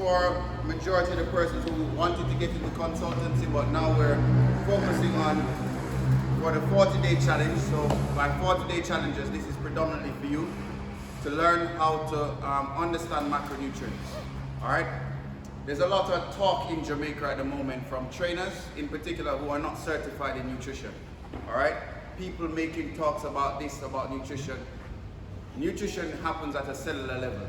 for majority of the persons who wanted to get into consultancy, but now we're focusing on for the 40-day challenge. So by 40-day challenges, this is predominantly for you to learn how to understand macronutrients. All right. There's a lot of talk in Jamaica at the moment from trainers in particular who are not certified in nutrition. All right. People making talks about this, about nutrition. Nutrition happens at a cellular level.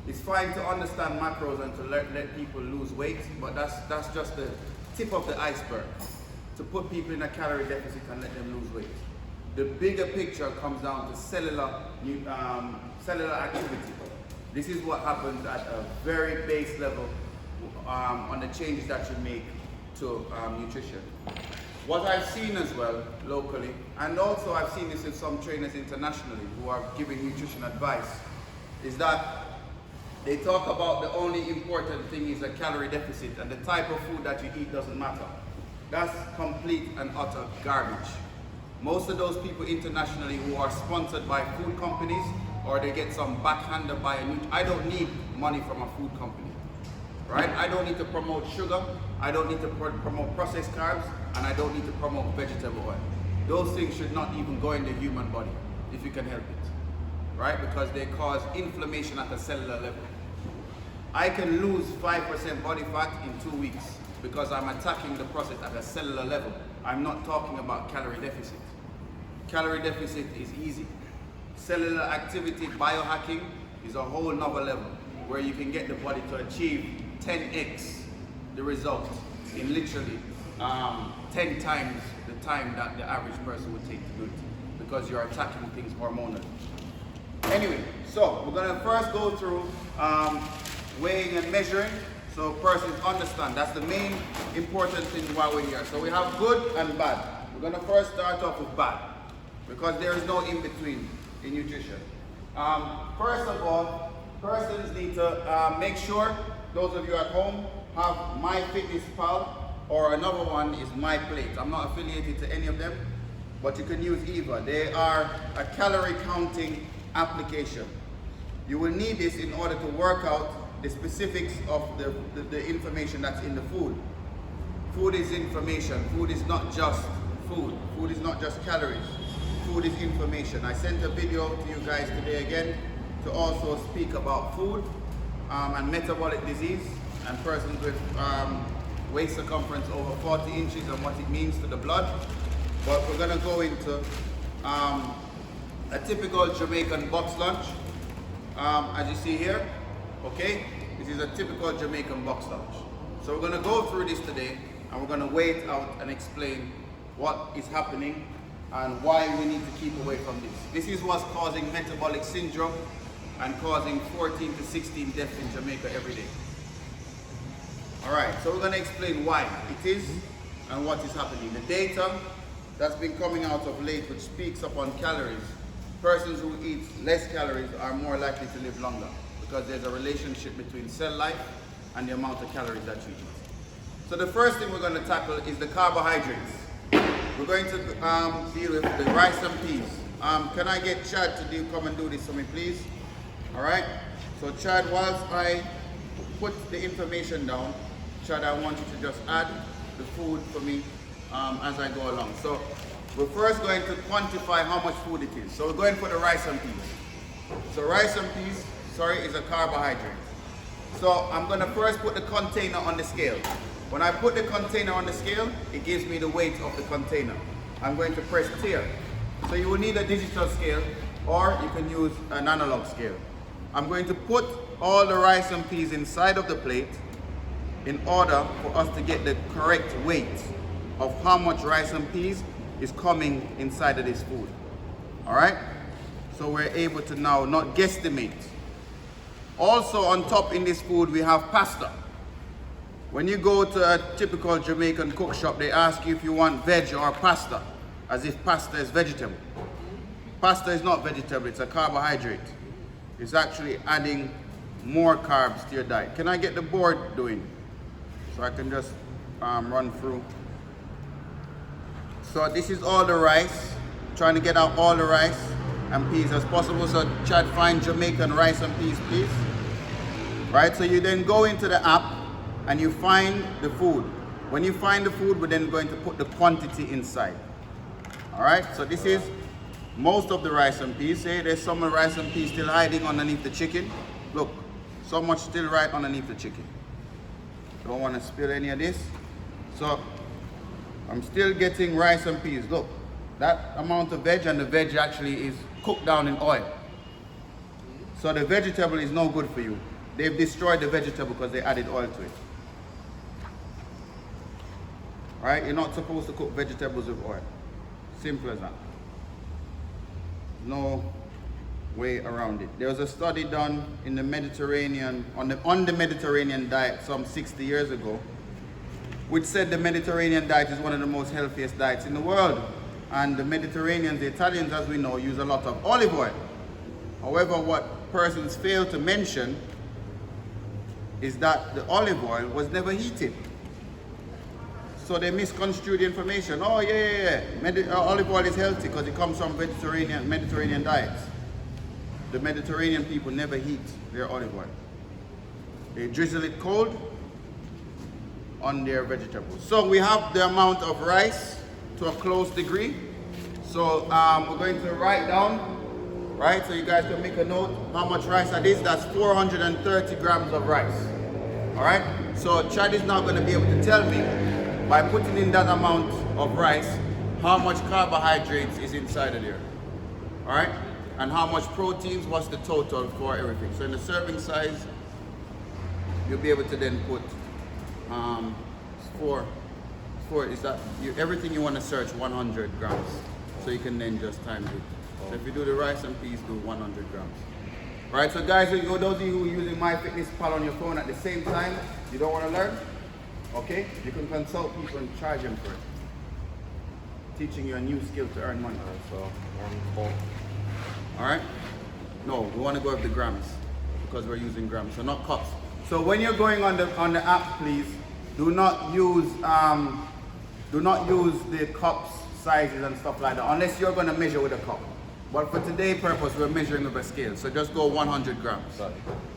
It's fine to understand macros and to let people lose weight, but that's just the tip of the iceberg. To put people in a calorie deficit and let them lose weight. The bigger picture comes down to cellular activity. This is what happens at a very base level on the changes that you make to nutrition. What I've seen as well locally, and also I've seen this with some trainers internationally who are giving nutrition advice, is that they talk about the only important thing is a calorie deficit and the type of food that you eat doesn't matter. That's complete and utter garbage. Most of those people internationally who are sponsored by food companies or they get some backhander by I don't need money from a food company, right? I don't need to promote sugar, I don't need to promote processed carbs, and I don't need to promote vegetable oil. Those things should not even go in the human body if you can help it, right? Because they cause inflammation at a cellular level. I can lose 5% body fat in 2 weeks because I'm attacking the process at a cellular level. I'm not talking about calorie deficit. Calorie deficit is easy. Cellular activity, biohacking is a whole nother level where you can get the body to achieve 10x the result in literally 10 times the time that the average person would take to do it because you're attacking things hormonally. Anyway, so we're going to first go through weighing and measuring so persons understand. That's the main important thing while we're here. So we have good and bad. We're going to first start off with bad because there is no in-between in nutrition. First of all, persons need to make sure, those of you at home, have MyFitnessPal or another one is MyPlate. I'm not affiliated to any of them, but you can use either. They are a calorie counting application. You will need this in order to work out the specifics of the information that's in the food. Food is information. Food is not just food. Food is not just calories. Food is information. I sent a video to you guys today again to also speak about food and metabolic disease and persons with waist circumference over 40 inches and what it means to the blood. But we're going to go into a typical Jamaican box lunch, as you see here. Okay, this is a typical Jamaican box lunch. So we're going to go through this today and we're going to weigh it out and explain what is happening and why we need to keep away from this. This is what's causing metabolic syndrome and causing 14 to 16 deaths in Jamaica every day. Alright, so we're going to explain why it is and what is happening. The data that's been coming out of late which speaks upon calories, persons who eat less calories are more likely to live longer because there's a relationship between cell life and the amount of calories that you eat. So the first thing we're going to tackle is the carbohydrates. We're going to deal with the rice and peas. Can I get Chad to come and do this for me, please? All right. So Chad, whilst I put the information down, Chad, I want you to just add the food for me as I go along. So we're first going to quantify how much food it is. So we're going for the rice and peas. So rice and peas, is a carbohydrate. So I'm going to first put the container on the scale. When I put the container on the scale, it gives me the weight of the container. I'm going to press clear. So you will need a digital scale or you can use an analog scale. I'm going to put all the rice and peas inside of the plate in order for us to get the correct weight of how much rice and peas is coming inside of this food. All right? So we're able to now not guesstimate. Also on top in this food we have pasta. When you go to a typical Jamaican cook shop, they ask you if you want veg or pasta, as if pasta is vegetable. Pasta is not vegetable, it's a carbohydrate. It's actually adding more carbs to your diet. Can I get the board doing? So I can just run through. So this is all the rice, trying to get out all the rice and peas as possible. So Chad, find Jamaican rice and peas, please. right? So you then go into the app and you find the food. When you find the food, we're then going to put the quantity inside. All right, so this is most of the rice and peas. Say there's some rice and peas still hiding underneath the chicken. Look, so much still right underneath the chicken. Don't want to spill any of this. So I'm still getting rice and peas. Look, that amount of veg, and the veg actually is cooked down in oil. So the vegetable is no good for you. They've destroyed the vegetable because they added oil to it. Right? You're not supposed to cook vegetables with oil. Simple as that. No way around it. There was a study done in the Mediterranean, on the Mediterranean diet some 60 years ago, which said the Mediterranean diet is one of the most healthiest diets in the world. And the Mediterraneans, the Italians, as we know, use a lot of olive oil. However, what persons fail to mention is that the olive oil was never heated. So they misconstrued the information. Oh olive oil is healthy because it comes from Mediterranean diets. The Mediterranean people never heat their olive oil. They drizzle it cold on their vegetables. So we have the amount of rice to a close degree. So we're going to write down, right? So you guys can make a note how much rice that is. That's 430 grams of rice. All right? So Chad is now going to be able to tell me, by putting in that amount of rice, how much carbohydrates is inside of there. All right? And how much proteins, what's the total for everything. So in the serving size, you'll be able to then put everything you want to search 100 grams. So you can then just times it. So if you do the rice and peas, do 100 grams. All right, so guys, those of you who are using MyFitnessPal on your phone at the same time, you don't want to learn? Okay, you can consult people and charge them for it. Teaching you a new skill to earn money. All right? No, we want to go with the grams because we're using grams, so not cups. So when you're going on the app, please do not use the cups, sizes and stuff like that unless you're going to measure with a cup. But for today's purpose, we're measuring with a scale. So just go 100 grams.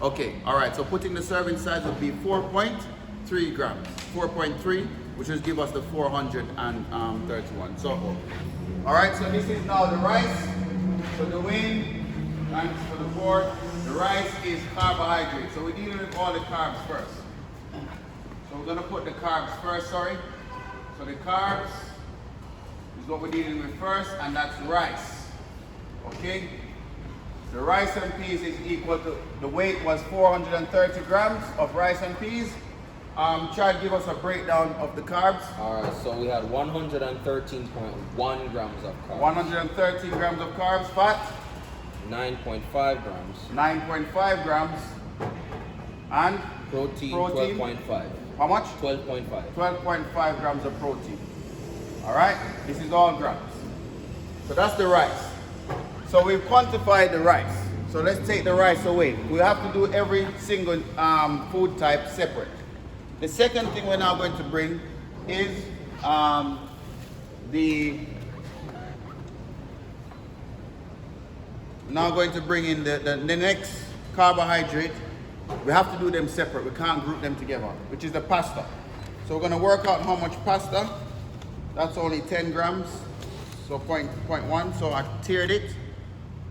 Okay, all right. So putting the serving size would be 4.3 grams. 4.3, which will give us the 431. So, all right. So this is now the rice. So the wing, thanks for the board. The rice is carbohydrate. So we're dealing with all the carbs first. So we're gonna put the carbs first, sorry. So the carbs is what we're dealing with first, and that's rice. Okay? The rice and peas is equal to, the weight was 430 grams of rice and peas. Chad, give us a breakdown of the carbs. Alright, so we had 113.1 grams of carbs. 113 grams of carbs. Fat? 9.5 grams. 9.5 grams. And? Protein. 12.5. How much? 12.5. 12.5 grams of protein. Alright? This is all grams. So that's the rice. So we've quantified the rice. So let's take the rice away. We have to do every single food type separate. The second thing we're now going to bring is now going to bring in the next carbohydrate. We have to do them separate. We can't group them together, which is the pasta. So we're going to work out how much pasta. That's only 10 grams, so 0.1. So I tiered it.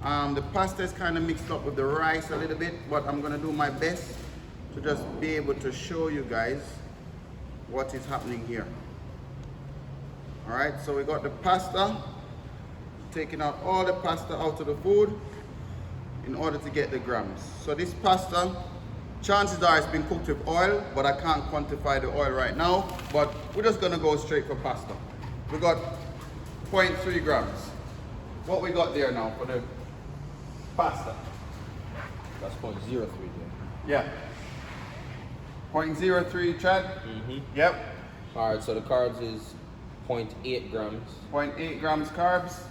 The pasta is kind of mixed up with the rice a little bit, but I'm going to do my best to just be able to show you guys what is happening here. All right, so we got the pasta, taking out all the pasta out of the food in order to get the grams. So this pasta, chances are it's been cooked with oil, but I can't quantify the oil right now, but we're just gonna go straight for pasta. We got 0.3 grams. What we got there now for the pasta? That's 0.03 there. Yeah. 0.03, Chad? Yep. Alright, so the carbs is 0.8 grams. 0.8 grams carbs.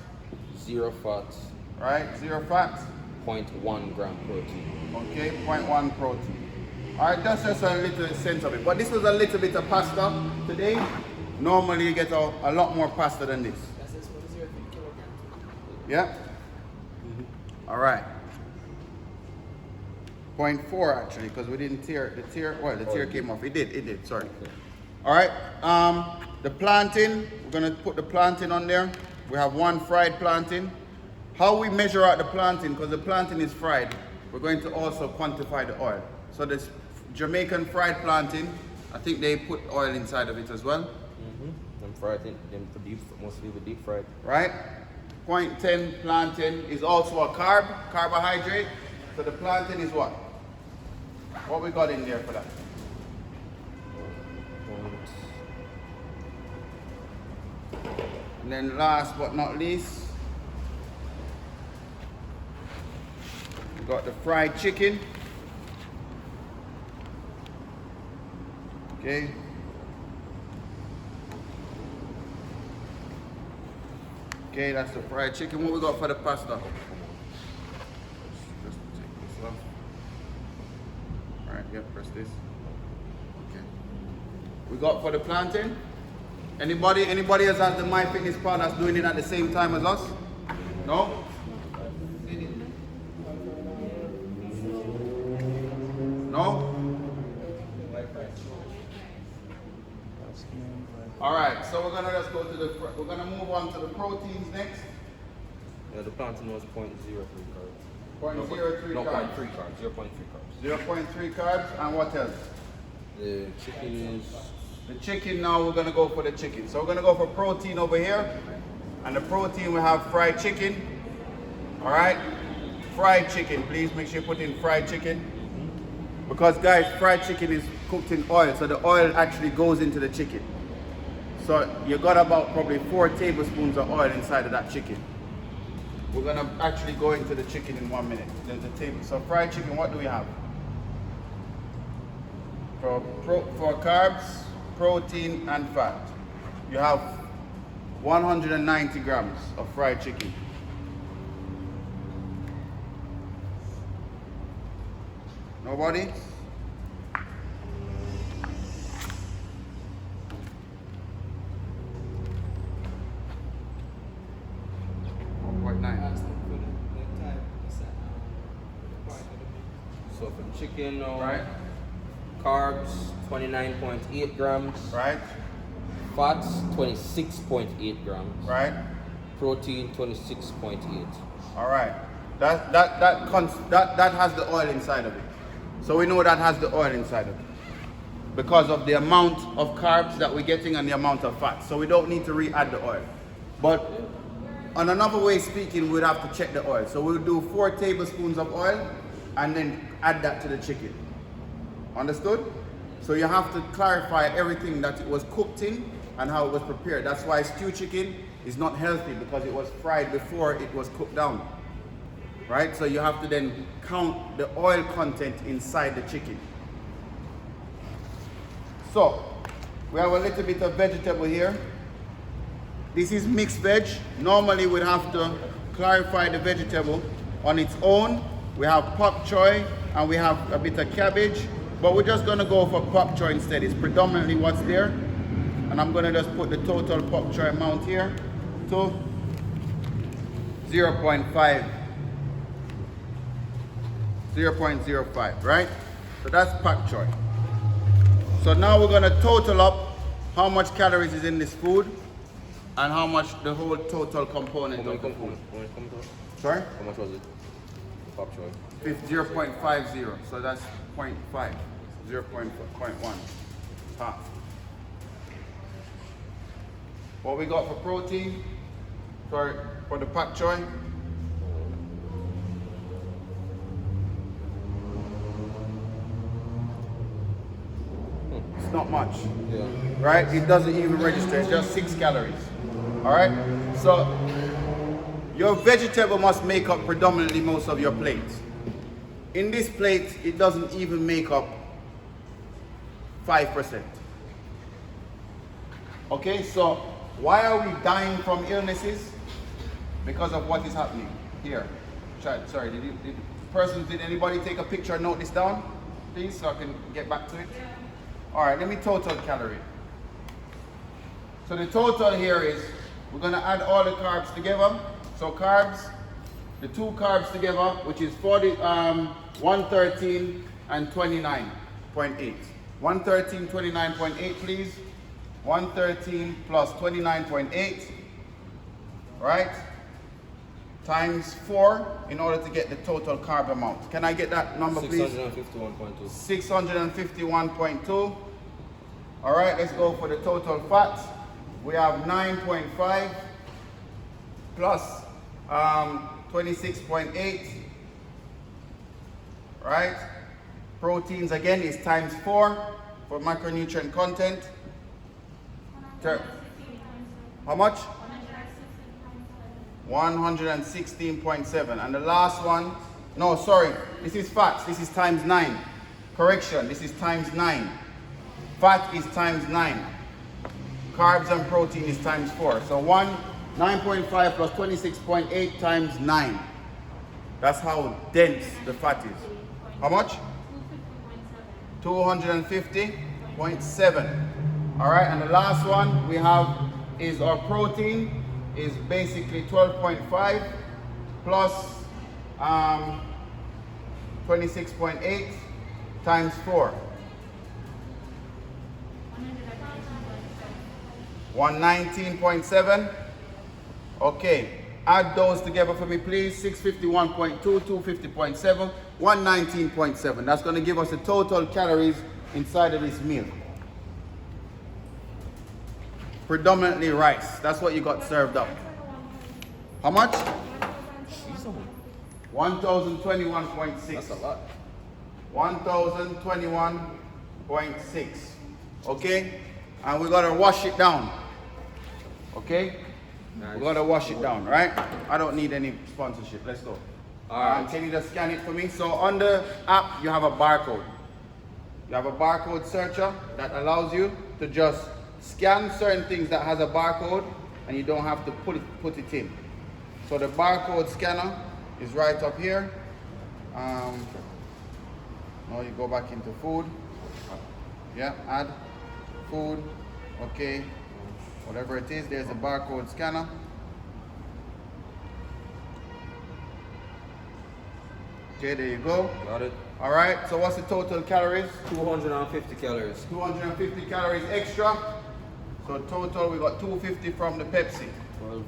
0 fats. Right, 0 fat. 0.1 gram protein. Okay, 0.1 protein. Alright, that's just a little sense of it. But this was a little bit of pasta today. Normally you get a lot more pasta than this. Yeah? Alright. 0.4 actually, because we didn't tear the tear. Well, the tear came off. It did. Sorry. All right. The plantain. We're gonna put the plantain on there. We have 1 fried plantain. How we measure out the plantain, because the plantain is fried, we're going to also quantify the oil. So this Jamaican fried plantain, I think they put oil inside of it as well. Them fried, them for deep, mostly with deep fried. Right? 0.10 plantain is also a carbohydrate. So the plantain is what? What we got in there for that? And then last but not least, we got the fried chicken. Okay. Okay, that's the fried chicken. What we got for the pasta? Just take this off. Alright, yeah, press this. Okay. We got for the plantain. Anybody else has the MyFitnessPal that's doing it at the same time as us? No? No? Alright, so we're gonna just go to we're gonna move on to the proteins next. Yeah, the plantain was 0.03 carbs. 0.03 no, carbs. 0.3 carbs. 0.3 carbs. 0.3 carbs, and what else? The chicken is... The chicken now, we're gonna go for the chicken. So we're gonna go for protein over here. And the protein, we have fried chicken. Alright? Fried chicken, please make sure you put in fried chicken. Because guys, fried chicken is cooked in oil, so the oil actually goes into the chicken. So you got about probably 4 tablespoons of oil inside of that chicken. We're gonna actually go into the chicken in 1 minute. So fried chicken, what do we have? For carbs, protein and fat, you have 190 grams of fried chicken. Nobody? So for chicken, Right. Carbs 29.8 grams. Right. Fats 26.8 grams. Right. Protein 26.8. All right. That has the oil inside of it. So we know that has the oil inside of it because of the amount of carbs that we're getting and the amount of fat. So we don't need to re-add the oil. But on another way speaking, we'd have to check the oil. So we'll do 4 tablespoons of oil and then add that to the chicken. Understood? So you have to clarify everything that it was cooked in and how it was prepared. That's why stew chicken is not healthy, because it was fried before it was cooked down. Right? So you have to then count the oil content inside the chicken. So we have a little bit of vegetable here. This is mixed veg. Normally we'd have to clarify the vegetable on its own. We have pak choy and we have a bit of cabbage, but we're just gonna go for pak choy instead. It's predominantly what's there. And I'm gonna just put the total pak choy amount here to 0.5, right? So that's pak choy. So now we're gonna total up how much calories is in this food and how much the whole total component of the food. Sorry? How much was it? Pop choy. 0.50, so that's 0.5, 0.1, half. What we got for protein, for the pak choy? It's not much, Yeah. right? It doesn't even register, it's just 6 calories. All right, so your vegetable must make up predominantly most of your plate. In this plate, it doesn't even make up 5%. Okay, so why are we dying from illnesses? Because of what is happening here. Sorry, did anybody take a picture and note this down? Please, so I can get back to it. All right, let me total calorie. So the total here is, we're gonna add all the carbs together. So carbs, the two carbs together, which is 113 and 29.8. 113, 29.8, please. 113 plus 29.8, right? Times 4 in order to get the total carb amount. Can I get that number, please? 651.2. 651.2. All right, let's go for the total fat. We have 9.5 plus 26.8, right? Proteins again is times 4 for macronutrient content. How much? 116.7. And the last one, no, sorry, this is fats. This is times 9. Correction, this is times 9. Fat is times 9. Carbs and protein is times 4. So 9.5 plus 26.8 times 9. That's how dense the fat is. How much? 250.7. All right, and the last one we have is our protein is basically 12.5 plus 26.8 times 4. 119.7. Okay, add those together for me, please. 651.2, 250.7, 119.7. That's going to give us the total calories inside of this meal. Predominantly rice. That's what you got served up. How much? 1,021.6. That's a lot. 1,021.6. Okay? And we're going to wash it down. Okay? Nice. We're going to wash it down, right? I don't need any sponsorship. Let's go. All right. Can you just scan it for me? So on the app, you have a barcode. You have a barcode searcher that allows you to just scan certain things that has a barcode and you don't have to put it in. So the barcode scanner is right up here. Now you go back into food. Yeah, add food. Okay, whatever it is, there's a barcode scanner. Okay, there you go. Got it. All right, so what's the total calories? 250 calories. 250 calories extra. So total, we got 250 from the Pepsi.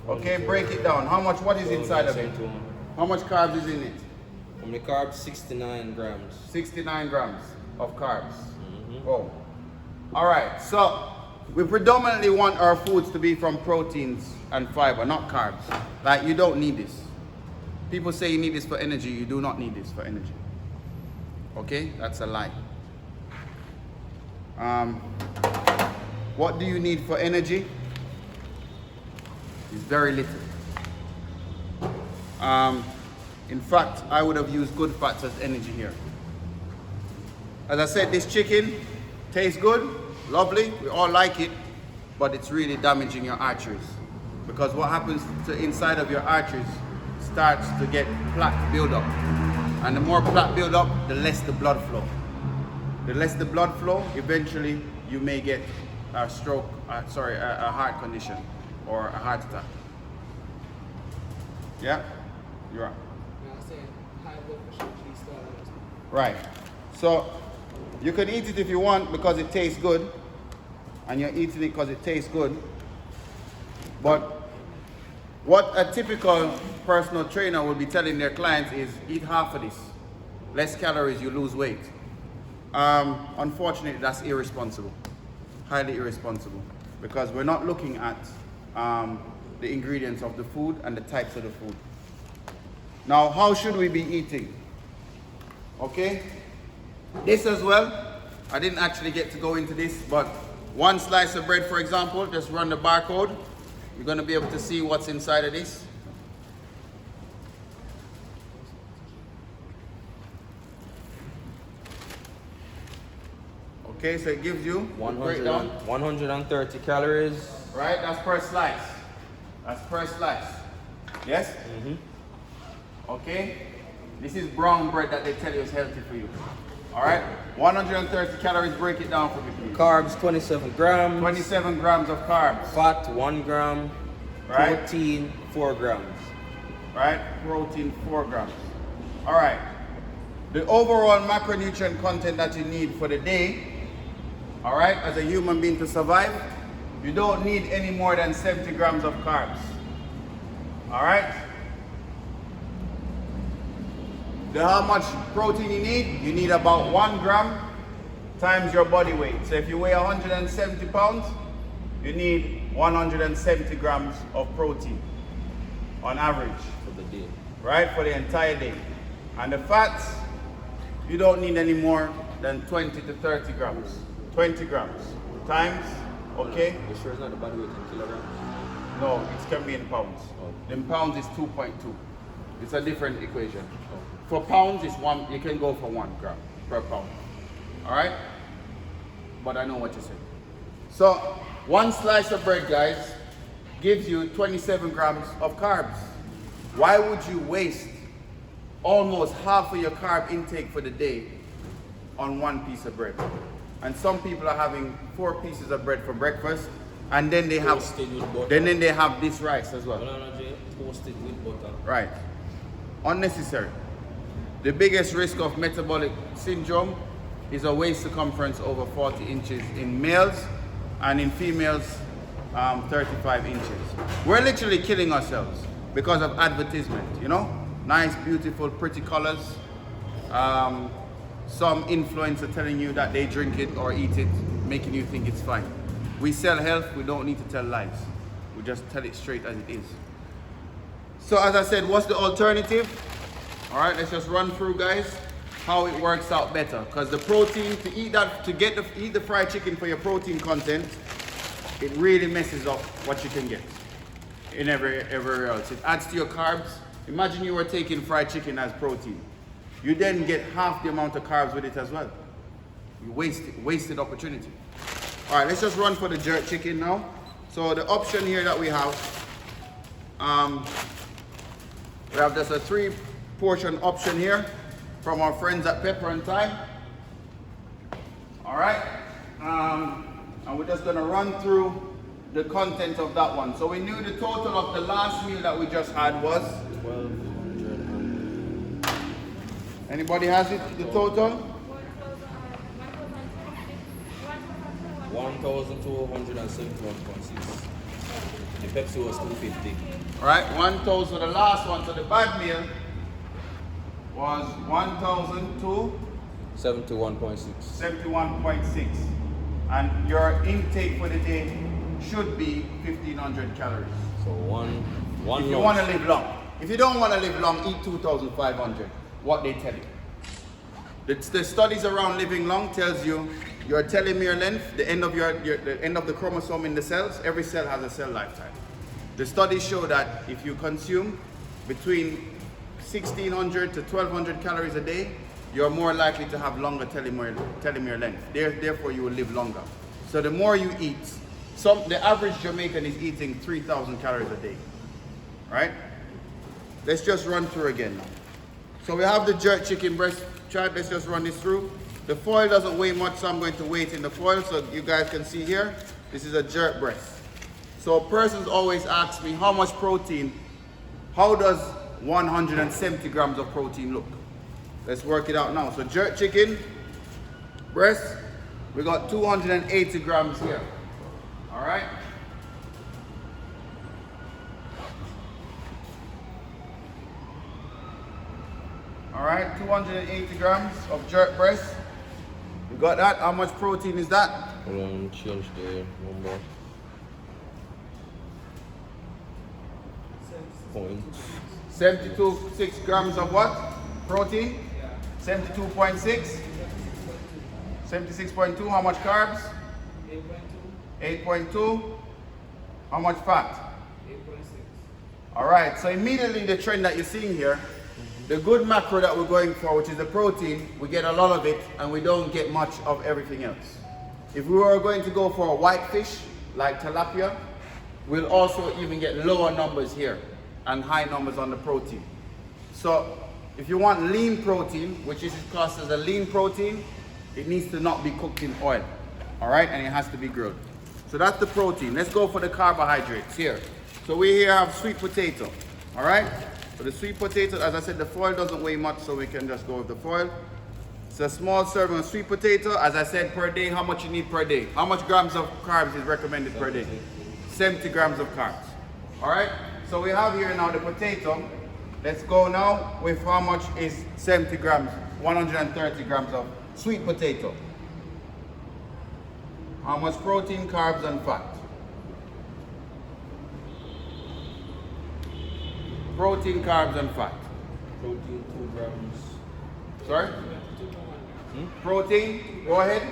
Okay, break it down. How much, what is inside of it? How much carbs is in it? From the carbs, 69 grams. 69 grams of carbs. Oh. All right, so we predominantly want our foods to be from proteins and fiber, not carbs. Like, you don't need this. People say you need this for energy. You do not need this for energy. Okay, that's a lie. What do you need for energy? It's very little. In fact, I would have used good fats as energy here. As I said, this chicken tastes good, lovely, we all like it, but it's really damaging your arteries. Because what happens to inside of your arteries starts to get plaque buildup. And the more plaque buildup, the less the blood flow. The less the blood flow, eventually you may get a stroke, a heart condition or a heart attack. Yeah? You're right. Right. So you can eat it if you want because it tastes good, and you're eating it because it tastes good. But what a typical personal trainer will be telling their clients is eat half of this. Less calories, you lose weight. Unfortunately, that's irresponsible. Highly irresponsible. Because we're not looking at the ingredients of the food and the types of the food. Now, how should we be eating? Okay? This as well, I didn't actually get to go into this, but one slice of bread, for example, just run the barcode. You're going to be able to see what's inside of this. Okay, so it gives you 130 calories. Right, that's per slice. That's per slice. Yes? Okay? This is brown bread that they tell you is healthy for you. Alright? 130 calories, break it down for me, please. Carbs, 27 grams. 27 grams of carbs. Fat, 1 gram. Right? Protein, 4 grams. right? Protein 4 grams. All right. The overall macronutrient content that you need for the day, all right, as a human being to survive, you don't need any more than 70 grams of carbs. All right? How much protein you need about 1 gram times your body weight. So if you weigh 170 pounds, you need 170 grams of protein on average. For the day. Right? For the entire day. And the fats, you don't need any more than 20 to 30 grams. 20 grams times, okay? You sure it's not the body weight in kilograms? No, it can be in pounds. Oh. In pounds is 2.2. It's a different equation. For pounds, it's 1. You can go for 1 gram per pound. All right? But I know what you said. So 1 slice of bread, guys, gives you 27 grams of carbs. Why would you waste almost half of your carb intake for the day on 1 piece of bread? And some people are having 4 pieces of bread for breakfast, and then they have then they have this rice as well. Toasted with butter. Right. Unnecessary. The biggest risk of metabolic syndrome is a waist circumference over 40 inches in males, and in females 35 inches. We're literally killing ourselves because of advertisement, you know? Nice, beautiful, pretty colors. Some influencer telling you that they drink it or eat it, making you think it's fine. We sell health, we don't need to tell lies. We just tell it straight as it is. So as I said, what's the alternative? All right, let's just run through, guys, how it works out better. Because the protein, to eat the fried chicken for your protein content, it really messes up what you can get in everywhere else. It adds to your carbs. Imagine you were taking fried chicken as protein. You then get half the amount of carbs with it as well. You wasted opportunity. All right, let's just run for the jerk chicken now. So the option here that we have just a 3-portion option here from our friends at Pepper and Thyme. All right, and we're just gonna run through the content of that one. So we knew the total of the last meal that we just had was 1200. Anybody has it? The total? 1,271.6. The Pepsi was 250. All right, 1,000. So the last one, so the bad meal was 71.6. 71.6, and your intake for the day should be 1,500 calories. So one If you want to live long. If you don't want to live long, eat 2,500. What they tell you. The studies around living long tells you your telomere length, the end of the end of the chromosome in the cells. Every cell has a cell lifetime. The studies show that if you consume between 1,600 to 1,200 calories a day, you're more likely to have longer telomere length. Therefore, you will live longer. So the more you eat, the average Jamaican is eating 3,000 calories a day, right? Let's just run through again now. So we have the jerk chicken breast chart. Let's just run this through. The foil doesn't weigh much, so I'm going to weigh it in the foil so you guys can see here. This is a jerk breast. So persons always ask me, how much protein, how does 170 grams of protein look? Let's work it out now. So jerk chicken breast, we got 280 grams here. All right. All right, 280 grams of jerk breast. You got that? How much protein is that? Change the number. Point. 72.6 grams of what? Protein? 72.6? 76.2. How much carbs? 8.2. How much fat? 8.6. All right, so immediately the trend that you're seeing here, the good macro that we're going for, which is the protein, we get a lot of it and we don't get much of everything else. If we were going to go for a white fish, like tilapia, we'll also even get lower numbers here and high numbers on the protein. So if you want lean protein, which is classed as a lean protein, it needs to not be cooked in oil, all right? And it has to be grilled. So that's the protein. Let's go for the carbohydrates here. So we here have sweet potato, all right? For the sweet potato, as I said, the foil doesn't weigh much, so we can just go with the foil. It's a small serving of sweet potato. As I said, per day, how much you need per day? How much grams of carbs is recommended per day? 70 grams of carbs. All right, so we have here now the potato. Let's go now with how much is 70 grams, 130 grams of sweet potato. How much protein, carbs, and fat? Protein, carbs, and fat. Protein 2 grams. Sorry? Protein, go ahead.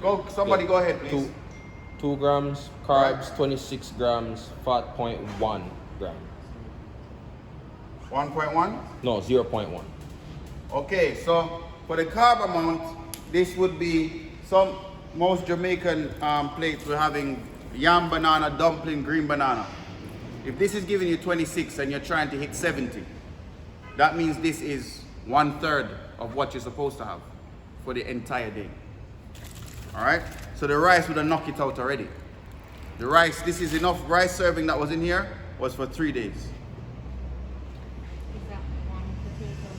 Go, somebody go ahead, please. 2 grams, carbs 26 grams, fat 0.1 gram. 1.1? No, 0.1. Okay, so for the carb amount, this would be most Jamaican plates we're having yam, banana, dumpling, green banana. If this is giving you 26 and you're trying to hit 70, that means this is 1/3 of what you're supposed to have for the entire day. All right, so the rice would have knocked it out already. The rice, this is enough rice serving that was in here, was for 3 days. Is that one potato?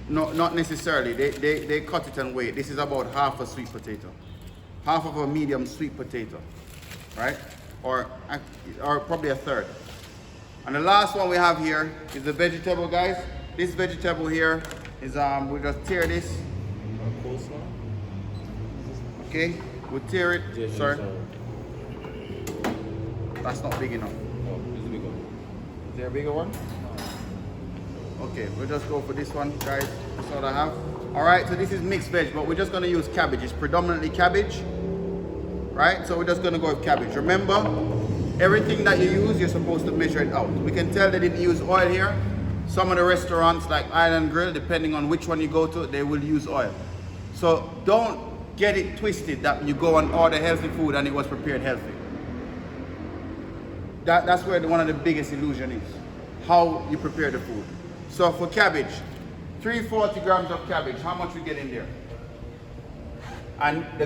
No, not necessarily. They cut it and weigh it. This is about half a sweet potato. Half of a medium sweet potato, right? Or probably a third. And the last one we have here is the vegetable, guys. This vegetable here is, we just tear this. Coleslaw? Okay, we'll tear it. Sorry, that's not big enough. Oh, this is a big one. Is there a bigger one? Okay, we'll just go for this one, guys. That's all I have. All right, so this is mixed veg, but we're just gonna use cabbage. It's predominantly cabbage, right? So we're just gonna go with cabbage. Remember, everything that you use, you're supposed to measure it out. We can tell they didn't use oil here. Some of the restaurants like Island Grill, depending on which one you go to, they will use oil. So don't get it twisted that you go and order healthy food and it was prepared healthy. That's where one of the biggest illusion is, how you prepare the food. So for cabbage, 340 grams of cabbage, how much we get in there? And the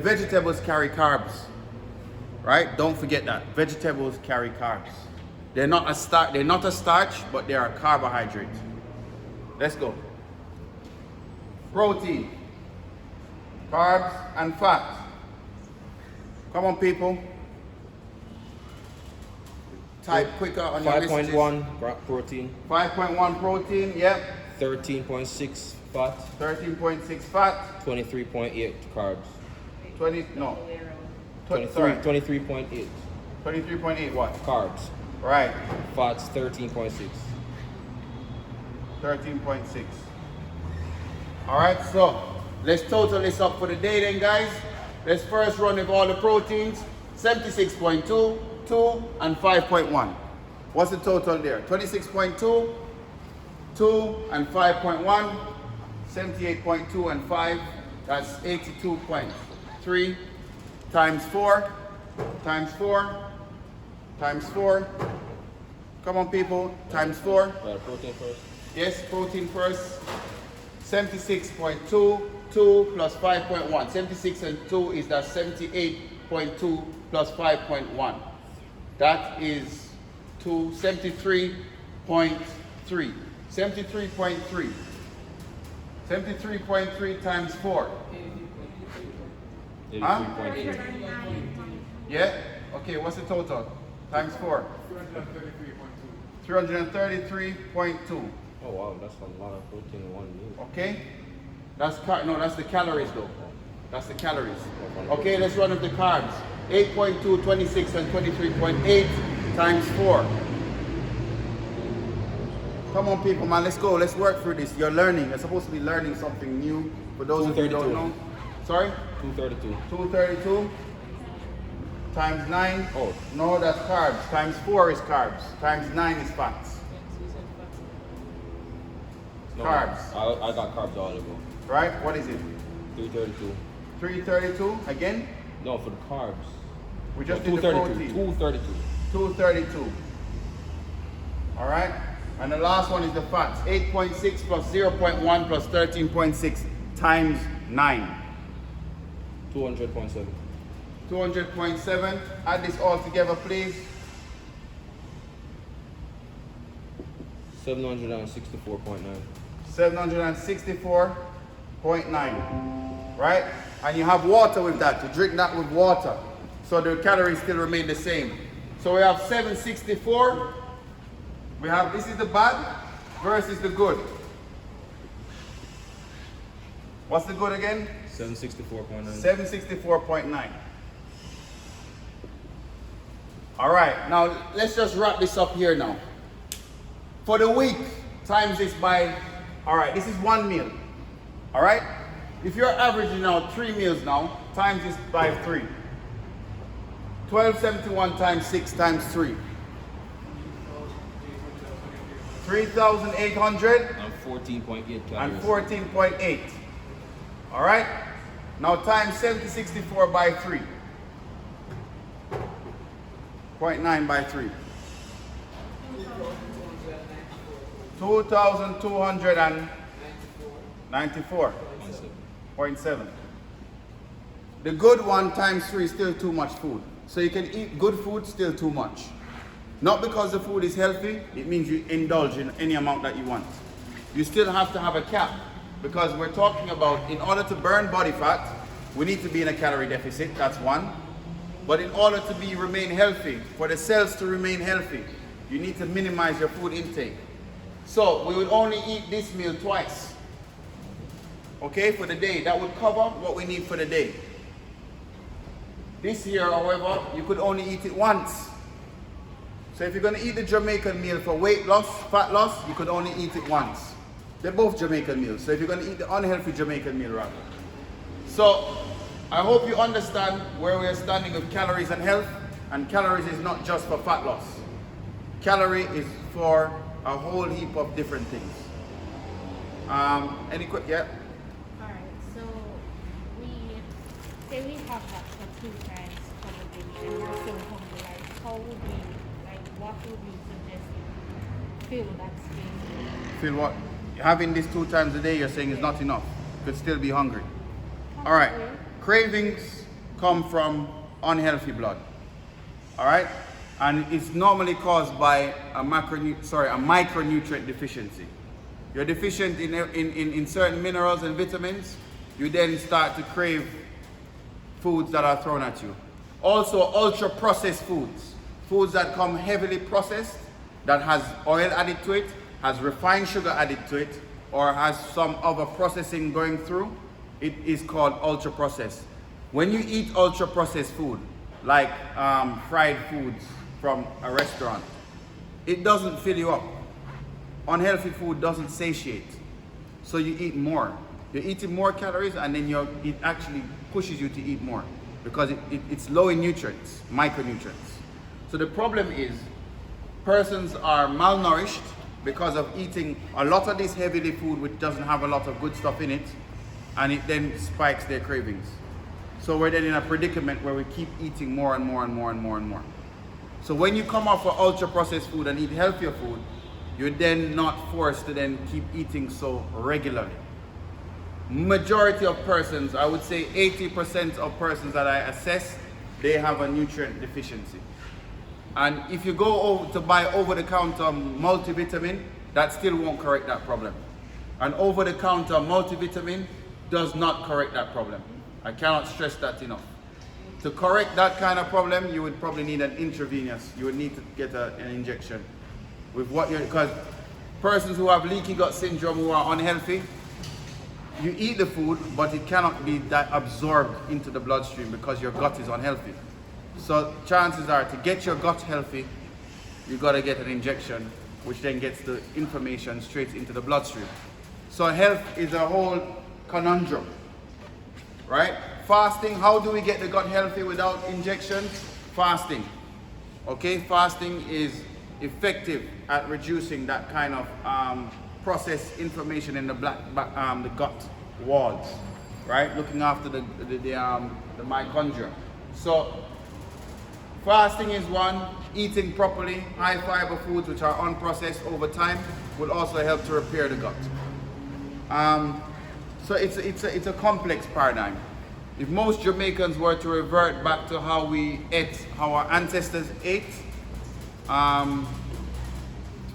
vegetables carry carbs, right? Don't forget that. Vegetables carry carbs. They're not a starch, but they are a carbohydrate. Let's go. Protein, carbs, and fat. Come on, people. Type quicker on your messages. 5.1 protein. 5.1 protein, yep. 13.6 fat. 13.6 fat. 23.8 carbs. 23.8 23.8 what? carbs. Right. Fats 13.6. 13.6. All right, so let's total this up for the day then, guys. Let's first run with all the proteins. 76.2, 2, and 5.1. What's the total there? 26.2, 2, and 5.1. 78.2 and 5. That's 82.3 times 4, times 4, times 4. Come on, people, times 4. Protein first. Yes, protein first. 76.2, 2 plus 5.1. 76 and 2 is that 78.2 plus 5.1. That is 73.3. 73.3. 73.3 times 4. 83.8. Yeah? Okay, what's the total? Times 4. 333.2. Oh wow, that's a lot of protein in one meal. Okay? That's the calories though. That's the calories. Okay, let's run up the carbs. 8.2, 26, and 23.8 times 4. Come on, people, man, let's go. Let's work through this. You're learning. You're supposed to be learning something new. For those of you who don't know. Sorry? 232. 232 times 9. Oh. No, that's carbs. Times 4 is carbs. Times 9 is fats. No, Carbs. I got carbs all ago. Right? What is it? 332. 332 again? No, for the carbs. We just No, did the 232. protein. 232. 232. All right? And the last one is the fats. 8.6 plus 0.1 plus 13.6 times 9. 200.7. 200.7. Add this all together, please. 764.9. 764.9, right? And you have water with that. You drink that with water. So the calories still remain the same. So we have 764. We have, this is the bad versus the good. What's the good again? 764.9. 764.9. All right, now let's just wrap this up here now. For the week, times this by, all right, this is one meal. All right? If you're averaging now 3 meals now, times this by 3. 1271 times 6 times 3. 3,800 And 14.8 and calories. 14.8. All right? Now times 764 by 3. 0.9 by 3. 2,294.7. The good one times 3 is still too much food. So you can eat good food, still too much. Not because the food is healthy, it means you indulge in any amount that you want. You still have to have a cap, because we're talking about, in order to burn body fat, we need to be in a calorie deficit, that's one. But in order to remain healthy, for the cells to remain healthy, you need to minimize your food intake. So we would only eat this meal twice, okay, for the day. That would cover what we need for the day. This here, however, you could only eat it once. So if you're going to eat the Jamaican meal for weight loss, fat loss, you could only eat it once. They're both Jamaican meals. So if you're going to eat the unhealthy Jamaican meal, rather. So I hope you understand where we are standing with calories and health. And calories is not just for fat loss. Calorie is for a whole heap of different things. Any quick, yeah? Alright, so we say we have that for 2 times for the day and we're still hungry, like how would we, like what would you suggest fill that space? Feel what? Having this 2 times a day, you're saying is not enough. You could still be hungry. All right. Cravings come from unhealthy blood. All right? And it's normally caused by a micronutrient deficiency. You're deficient in certain minerals and vitamins, you then start to crave foods that are thrown at you. Also, ultra processed foods. Foods that come heavily processed, that has oil added to it, has refined sugar added to it, or has some other processing going through, it is called ultra processed. When you eat ultra processed food, like fried foods from a restaurant, it doesn't fill you up. Unhealthy food doesn't satiate. So you eat more. You're eating more calories, and then it actually pushes you to eat more because it's low in nutrients, micronutrients. So the problem is persons are malnourished because of eating a lot of this heavily food which doesn't have a lot of good stuff in it, and it then spikes their cravings. So we're then in a predicament where we keep eating more and more and more and more and more. So when you come off of ultra processed food and eat healthier food, you're then not forced to then keep eating so regularly. Majority of persons, I would say 80% of persons that I assess, they have a nutrient deficiency. And if you go to buy over-the-counter multivitamin, that still won't correct that problem. An over-the-counter multivitamin does not correct that problem. I cannot stress that enough. To correct that kind of problem, you would probably need an intravenous. You would need to get an injection. Because persons who have leaky gut syndrome, who are unhealthy, you eat the food, but it cannot be absorbed into the bloodstream because your gut is unhealthy. So chances are, to get your gut healthy, you got to get an injection, which then gets the information straight into the bloodstream. So health is a whole conundrum, right? Fasting, how do we get the gut healthy without injections? Fasting, okay? Fasting is effective at reducing that kind of processed information in the the gut walls, right? Looking after the mitochondria. So fasting is one. Eating properly, high fiber foods which are unprocessed over time will also help to repair the gut. So it's a complex paradigm. If most Jamaicans were to revert back to how we ate, how our ancestors ate,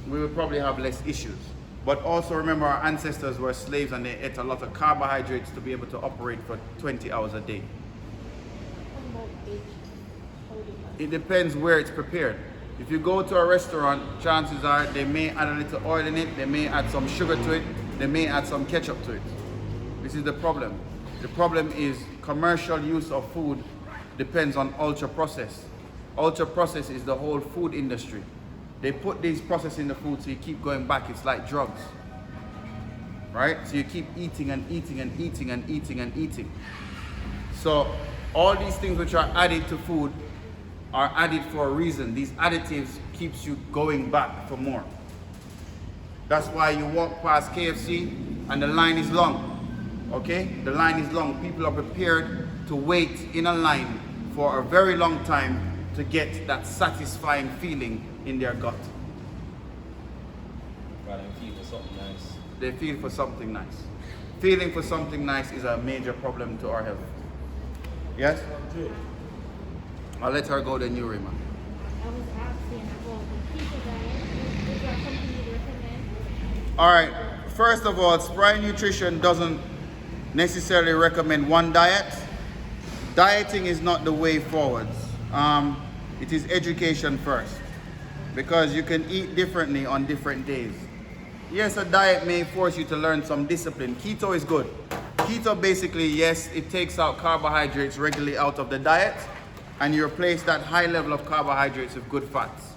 we would probably have less issues. But also remember, our ancestors were slaves and they ate a lot of carbohydrates to be able to operate for 20 hours a day. What about age? How do you It depends where it's prepared. If you go to a restaurant, chances are they may add a little oil in it, they may add some sugar to it, they may add some ketchup to it. This is the problem. The problem is commercial use of food depends on ultra processed. Ultra processed is the whole food industry. They put these processes in the food so you keep going back. It's like drugs, right? So you keep eating and eating and eating and eating and eating. So all these things which are added to food are added for a reason. These additives keeps you going back for more. That's why you walk past KFC and the line is long, okay? The line is long. People are prepared to wait in a line for a very long time to get that satisfying feeling in their gut. Rather than feel for something nice. They feel for something nice. Feeling for something nice is a major problem to our health. Yes? I'll let her go then you, Rima. I was asking about the keto diet. Is that something you recommend? All right. First of all, Spry Nutrition doesn't necessarily recommend one diet. Dieting is not the way forward. It is education first, because you can eat differently on different days. Yes, a diet may force you to learn some discipline. Keto is good. Keto basically, yes, it takes out carbohydrates regularly out of the diet, and you replace that high level of carbohydrates with good fats.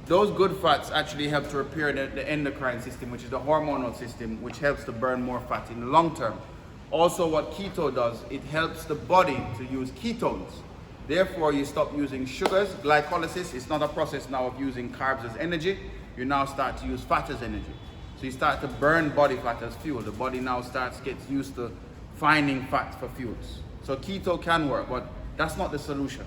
Those good fats actually help to repair the endocrine system, which is the hormonal system, which helps to burn more fat in the long term. Also, what keto does, it helps the body to use ketones. Therefore, you stop using sugars. Glycolysis is not a process now of using carbs as energy. You now start to use fat as energy. So you start to burn body fat as fuel. The body now gets used to finding fat for fuels. So keto can work, but that's not the solution.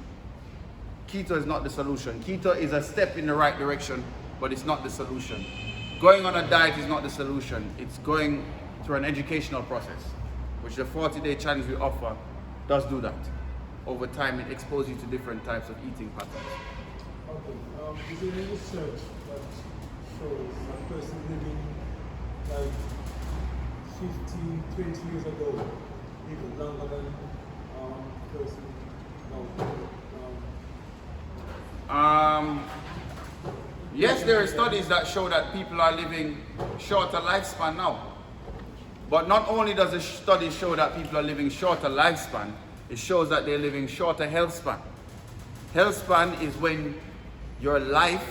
Keto is not the solution. Keto is a step in the right direction, but it's not the solution. Going on a diet is not the solution. It's going through an educational process, which the 40-day challenge we offer does do that. Over time, it exposes you to different types of eating patterns. Okay. Is there any research that shows a person living like 15, 20 years ago, even longer than person now? Yes, there are studies that show that people are living shorter lifespan now. But not only does the study show that people are living shorter lifespan, it shows that they're living shorter health span. Health span is when your life,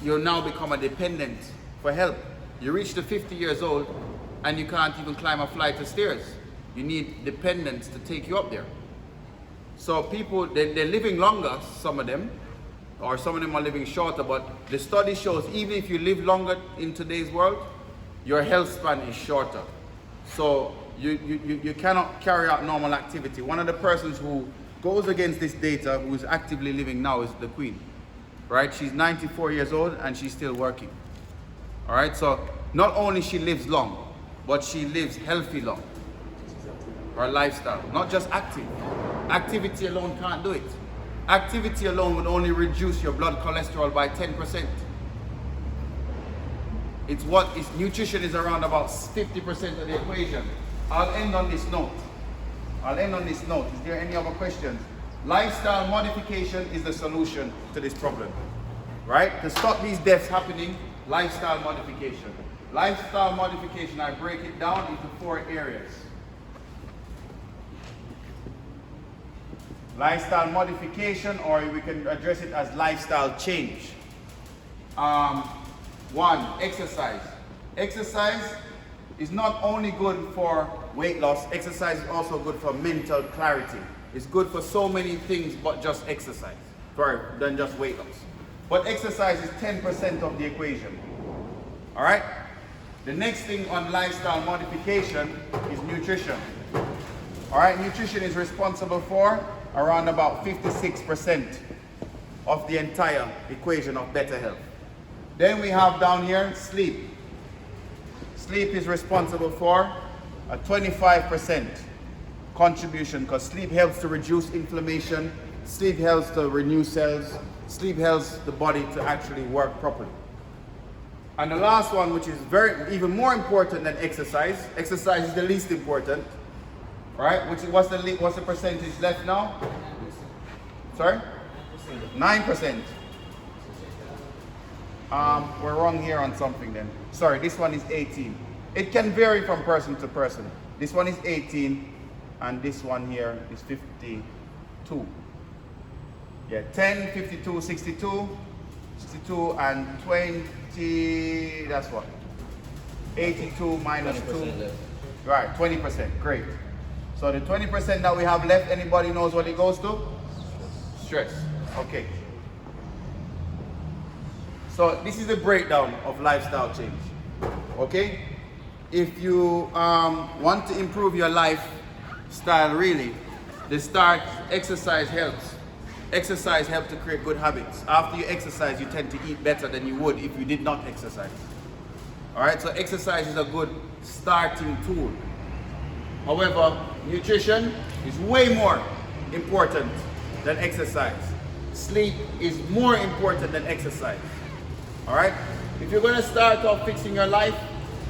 you now become a dependent for help. You reach to 50 years old and you can't even climb a flight of stairs. You need dependents to take you up there. So people, they're living longer, some of them, or some of them are living shorter, but the study shows even if you live longer in today's world, your health span is shorter. So you cannot carry out normal activity. One of the persons who goes against this data, who is actively living now, is the Queen, right? She's 94 years old and she's still working. All right, so not only she lives long, but she lives healthy long. Her lifestyle, not just active. Activity alone can't do it. Activity alone would only reduce your blood cholesterol by 10%. Nutrition is around about 50% of the equation. I'll end on this note. Is there any other questions? Lifestyle modification is the solution to this problem, right? To stop these deaths happening, lifestyle modification. Lifestyle modification, I break it down into 4 areas. Lifestyle modification, or we can address it as lifestyle change. 1, exercise. Exercise is not only good for weight loss, exercise is also good for mental clarity. It's good for so many things but just exercise, than just weight loss. But exercise is 10% of the equation. All right? The next thing on lifestyle modification is nutrition. All right, nutrition is responsible for around about 56% of the entire equation of better health. Then we have down here sleep. Sleep is responsible for a 25% contribution, because sleep helps to reduce inflammation, sleep helps to renew cells, sleep helps the body to actually work properly. And the last one, which is even more important than exercise. Exercise is the least important, right? What's the percentage left now? Sorry? 9%. We're wrong here on something then. Sorry, this one is 18. It can vary from person to person. This one is 18, and this one here is 52. Yeah, 10, 52, 62, 62, and 20, that's what? 82 minus 2. Left. Right, 20%, great. So the 20% that we have left, anybody knows what it goes to? Stress. Okay. So this is the breakdown of lifestyle change. Okay? If you want to improve your lifestyle really, the start, exercise helps. Exercise helps to create good habits. After you exercise, you tend to eat better than you would if you did not exercise. Alright, so exercise is a good starting tool. However, nutrition is way more important than exercise. Sleep is more important than exercise. Alright? If you're going to start off fixing your life,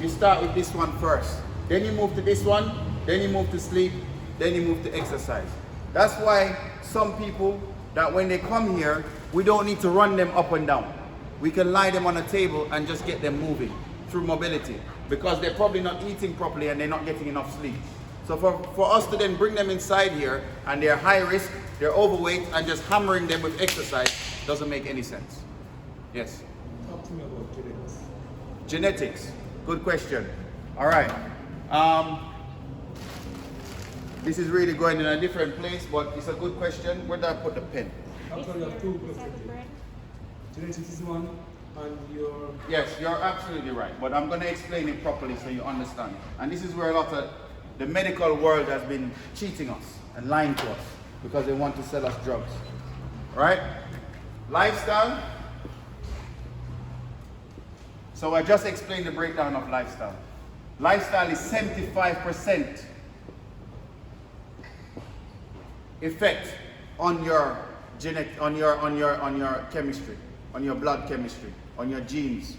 you start with this one first. Then you move to this one, then you move to sleep, then you move to exercise. That's why some people, that when they come here, we don't need to run them up and down. We can lie them on a table and just get them moving through mobility, because they're probably not eating properly and they're not getting enough sleep. So for us to then bring them inside here and they're high risk, they're overweight, and just hammering them with exercise doesn't make any sense. Yes? Talk to me about genetics. Genetics, good question. All right. This is really going in a different place, but it's a good question. Where did I put the pen? Actually, you have two perspectives. Genetics is one, and your... Yes, you're absolutely right, but I'm going to explain it properly so you understand. And this is where a lot of the medical world has been cheating us and lying to us because they want to sell us drugs. Right? Lifestyle. So I just explained the breakdown of lifestyle. Lifestyle is 75% effect on your on your chemistry, on your blood chemistry, on your genes.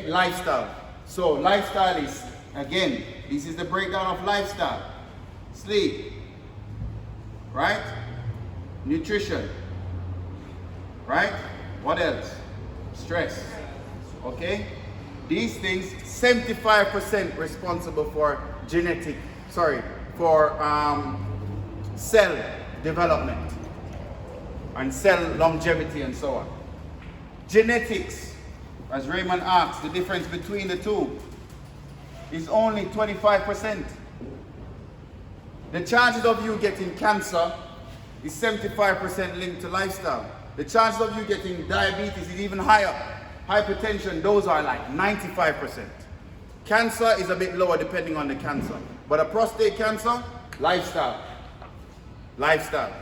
Lifestyle. So lifestyle is, again, this is the breakdown of lifestyle. Sleep, right? Nutrition, right? What else? Stress. Okay? These things, 75% responsible for cell development and cell longevity and so on. Genetics, as Raymond asked, the difference between the two is only 25%. The chances of you getting cancer is 75% linked to lifestyle. The chances of you getting diabetes is even higher. Hypertension, those are like 95%. Cancer is a bit lower depending on the cancer. But a prostate cancer, lifestyle. Lifestyle.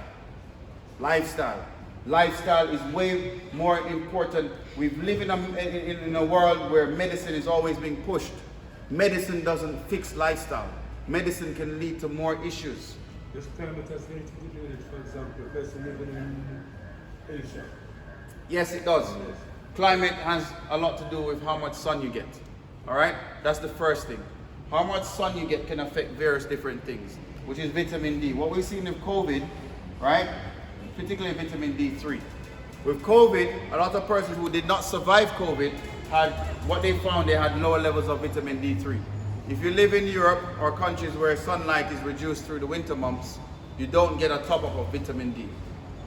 Lifestyle. Lifestyle is way more important. We live in a world where medicine is always being pushed. Medicine doesn't fix lifestyle. Medicine can lead to more issues. This climate has anything to do with it, for example, a person living in Asia. Yes, it does. Yes. Climate has a lot to do with how much sun you get. All right? That's the first thing. How much sun you get can affect various different things, which is vitamin D. What we've seen with COVID, right? Particularly vitamin D3. With COVID, a lot of persons who did not survive COVID had what they found, they had lower levels of vitamin D3. If you live in Europe or countries where sunlight is reduced through the winter months, you don't get a top up of vitamin D.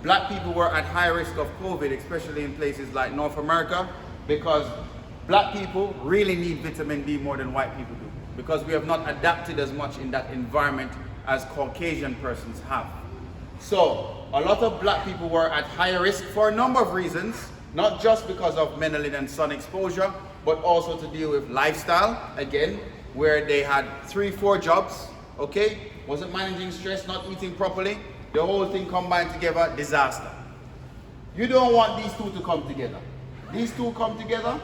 Black people were at high risk of COVID, especially in places like North America, because black people really need vitamin D more than white people do, because we have not adapted as much in that environment as Caucasian persons have. So a lot of black people were at higher risk for a number of reasons, not just because of melanin and sun exposure, but also to deal with lifestyle, again, where they had 3-4 jobs, okay? Wasn't managing stress, not eating properly. The whole thing combined together, disaster. You don't want these two to come together. These two come together,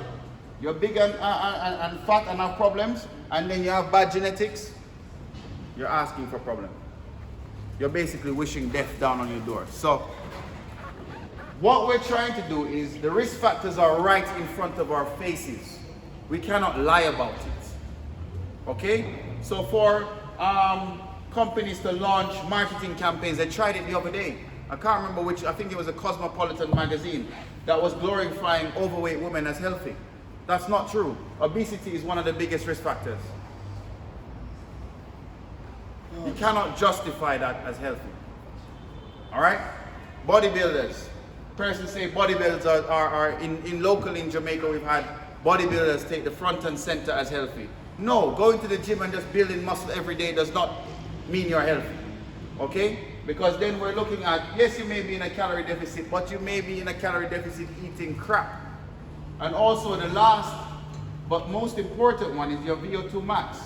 you're big and fat and have problems, and then you have bad genetics, you're asking for problems. You're basically wishing death down on your door. So, what we're trying to do is, the risk factors are right in front of our faces. We cannot lie about it. Okay? So for companies to launch marketing campaigns, they tried it the other day. I can't remember which, I think it was a Cosmopolitan magazine that was glorifying overweight women as healthy. That's not true. Obesity is one of the biggest risk factors. You cannot justify that as healthy. All right? Bodybuilders. Persons say bodybuilders are in locally in Jamaica, we've had bodybuilders take the front and center as healthy. No, going to the gym and just building muscle every day does not mean you're healthy. Okay? Because then we're looking at, yes, you may be in a calorie deficit, but you may be in a calorie deficit eating crap. And also the last, but most important one is your VO2 max.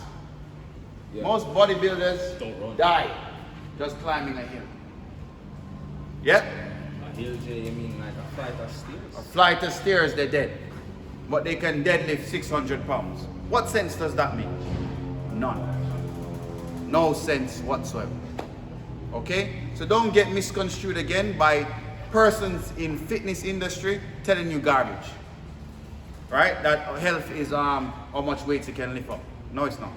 Yeah. Most bodybuilders die just climbing a hill. Yep. A hill, you mean like a flight of stairs? A flight of stairs, they're dead. But they can deadlift 600 pounds. What sense does that make? None. No sense whatsoever. Okay? So don't get misconstrued again by persons in fitness industry telling you garbage. Right? That health is how much weight you can lift up. No, it's not.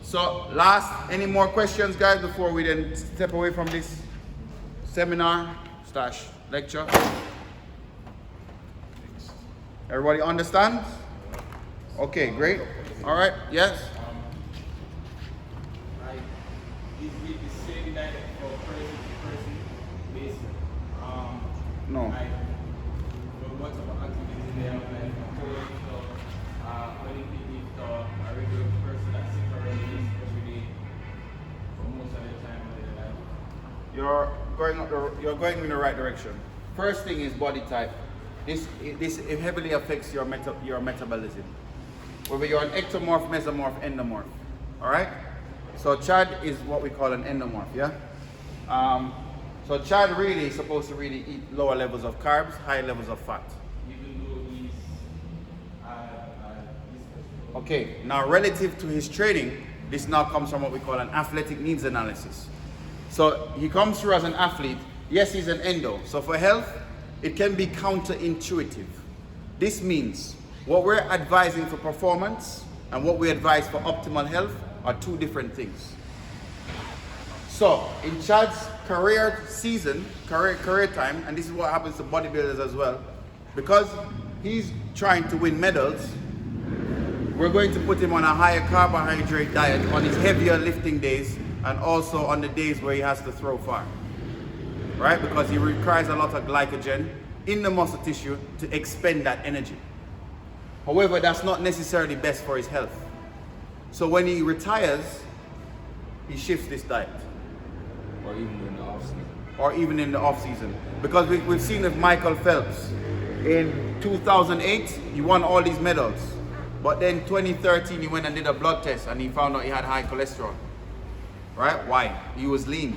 So last, any more questions, guys, before we then step away from this seminar / lecture? Everybody understands? Okay, great. All right, yes? Is it the same diet for person to person basis? No. What about activities they have, like a whole lift, Olympic lift, a regular person that sits around this every day for most of the time of their life? You're going in the right direction. First thing is body type. This it heavily affects your metabolism. Whether you're an ectomorph, mesomorph, endomorph. All right. So Chad is what we call an endomorph. Yeah. So Chad really is supposed to really eat lower levels of carbs, high levels of fat. Even though he's Okay. Now relative to his training, this now comes from what we call an athletic needs analysis. So he comes through as an athlete. Yes, he's an endo. So for health, it can be counterintuitive. This means what we're advising for performance and what we advise for optimal health are two different things. So in Chad's career season, career time, and this is what happens to bodybuilders as well, because he's trying to win medals, we're going to put him on a higher carbohydrate diet on his heavier lifting days and also on the days where he has to throw far. Right? Because he requires a lot of glycogen in the muscle tissue to expend that energy. However, that's not necessarily best for his health. So when he retires, he shifts this diet. or even in the off season. Or even in the off season. Because we've seen with Michael Phelps. In 2008, he won all these medals. But then 2013, he went and did a blood test and he found out he had high cholesterol. Right? Why? He was lean.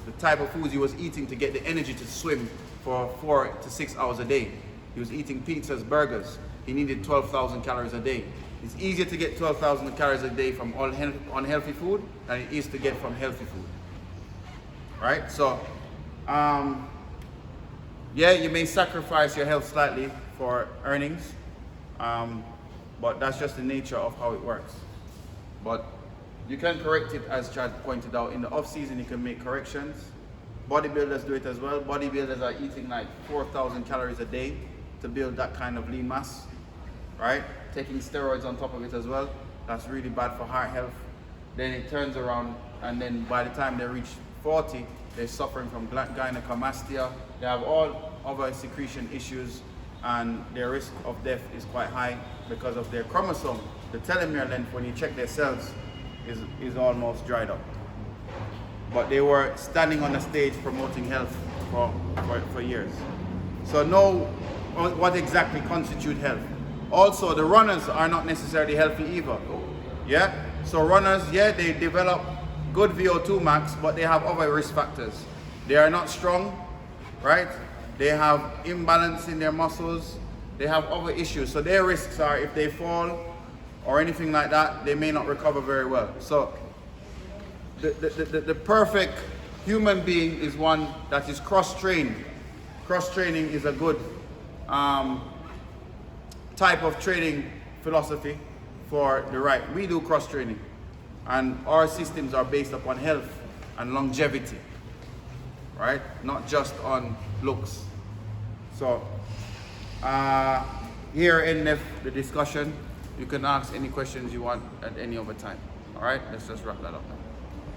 The type of foods he was eating to get the energy to swim for 4 to 6 hours a day. He was eating pizzas, burgers. He needed 12,000 calories a day. It's easier to get 12,000 calories a day from unhealthy food than it is to get from healthy food. Right? So, yeah, you may sacrifice your health slightly for earnings, but that's just the nature of how it works. But you can correct it, as Chad pointed out. In the off season, you can make corrections. Bodybuilders do it as well. Bodybuilders are eating like 4,000 calories a day to build that kind of lean mass, right? Taking steroids on top of it as well. That's really bad for heart health. Then it turns around, and then by the time they reach 40, they're suffering from gynecomastia. They have all other secretion issues, and their risk of death is quite high because of their chromosome. The telomere length, when you check their cells, is almost dried up. But they were standing on the stage promoting health for years. So know what exactly constitutes health. Also, the runners are not necessarily healthy either. Yeah? So runners, yeah, they develop good VO2 max, but they have other risk factors. They are not strong, right? They have imbalance in their muscles. They have other issues. So their risks are, if they fall or anything like that, they may not recover very well. So the perfect human being is one that is cross-trained. Cross-training is a good type of training philosophy for the right. We do cross training, and our systems are based upon health and longevity, right? Not just on looks. So here in the discussion, you can ask any questions you want at any other time. All right, let's just wrap that up now.